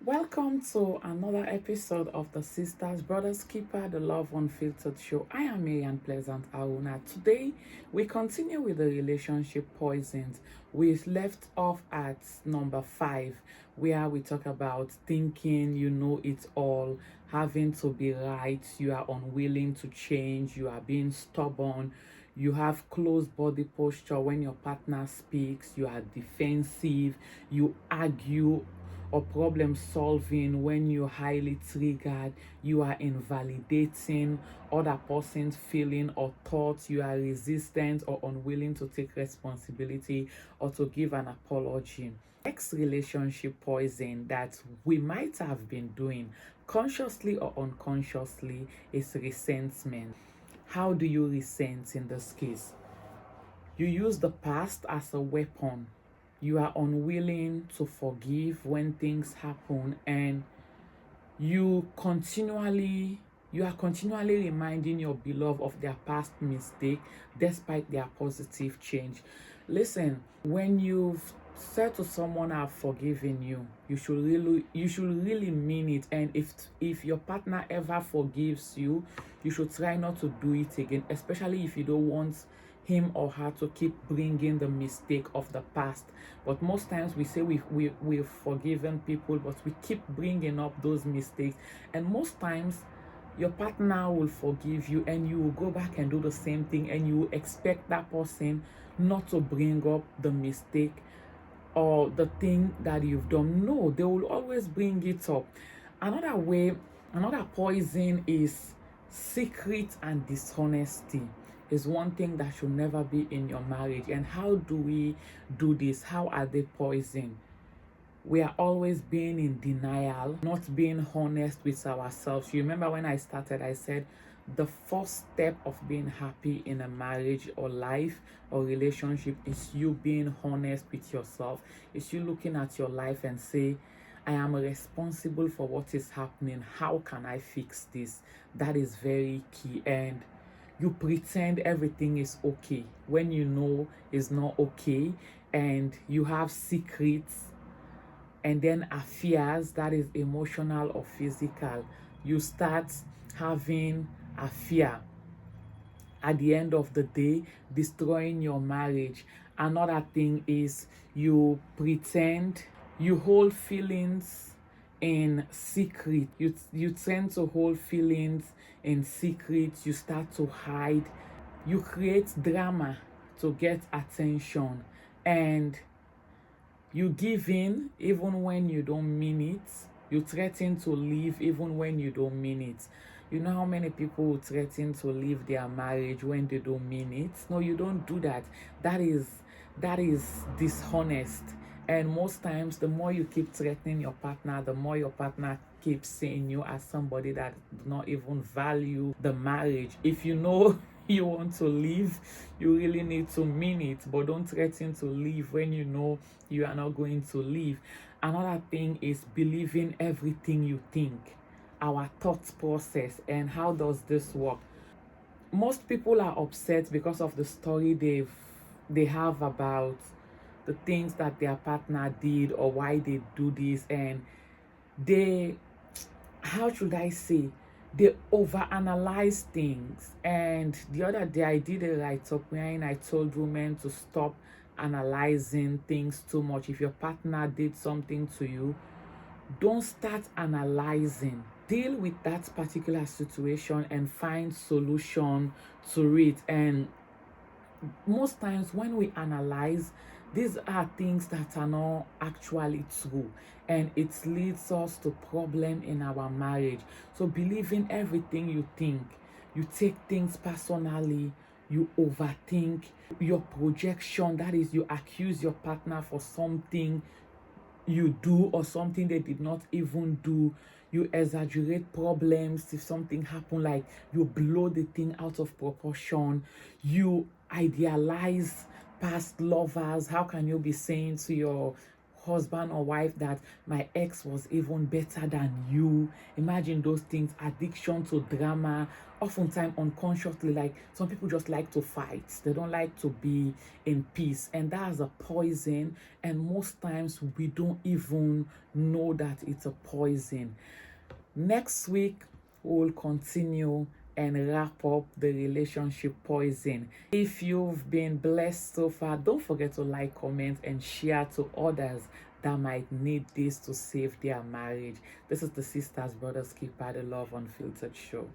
Welcome to another episode of the Sisters Brothers Keeper, the Love Unfiltered show. I am Marian Pleasant Aruna. Today, we continue with the relationship poisons. We left off at number 5, where we talk about thinking you know it all, having to be right, you are unwilling to change, you are being stubborn, you have close body posture when your partner speaks, you are defensive, you argue or problem solving when you're highly triggered, you are invalidating other person's feeling or thoughts, you are resistant or unwilling to take responsibility or to give an apology. Next relationship poison that we might have been doing consciously or unconsciously is resentment. How do you resent in this case? You use the past as a weapon. You are unwilling to forgive when things happen, and you are continually reminding your beloved of their past mistake despite their positive change. Listen, when you've said to someone I've forgiven you, you should really mean it. And if your partner ever forgives you, you should try not to do it again, especially if you don't want him or her to keep bringing the mistake of the past. But most times we say we've forgiven people, but we keep bringing up those mistakes. And most times your partner will forgive you and you will go back and do the same thing, and you expect that person not to bring up the mistake or the thing that you've done. No, they will always bring it up. Another poison is secret and dishonesty. Is one thing that should never be in your marriage. And how do we do this? How are they poison? We are always being in denial, not being honest with ourselves. You remember when I started, I said the first step of being happy in a marriage or life or relationship is you being honest with yourself. It's you looking at your life and say, I am responsible for what is happening. How can I fix this? That is very key. And you pretend everything is okay when you know it's not okay, and you have secrets and then affairs, that is emotional or physical. You start having affair, at the end of the day destroying your marriage. Another thing is you pretend, you hold feelings in secret. You tend to hold feelings in secret. You start to hide. You create drama to get attention, and you give in even when you don't mean it. You threaten to leave even when you don't mean it. You know how many people will threaten to leave their marriage when they don't mean it? No, you don't do that. That is dishonest. And most times, the more you keep threatening your partner, the more your partner keeps seeing you as somebody that does not even value the marriage. If you know you want to leave, you really need to mean it, but don't threaten to leave when you know you are not going to leave. Another thing is believing everything you think, our thought process. And how does this work? Most people are upset because of the story they have about the things that their partner did or why they do this, and they, how should I say, they overanalyze things. And the other day I did a write-up wherein I told women to stop analyzing things too much. If your partner did something to you, don't start analyzing. Deal with that particular situation and find solution to it. And most times when we analyze, these are things that are not actually true, and it leads us to problem in our marriage. So believing everything you think, you take things personally, you overthink, your projection, that is, you accuse your partner for something you do or something they did not even do. You exaggerate problems. If something happened, like, you blow the thing out of proportion. You idealize past lovers. How can you be saying to your husband or wife that my ex was even better than you. Imagine those things. Addiction to drama, oftentimes unconsciously, like some people just like to fight. They don't like to be in peace, and that's a poison. And most times we don't even know that it's a poison. Next week, we'll continue and wrap up the relationship poison. If you've been blessed so far, don't forget to like, comment, and share to others that might need this to save their marriage. This is the Sisters Brothers Keep the Love Unfiltered show.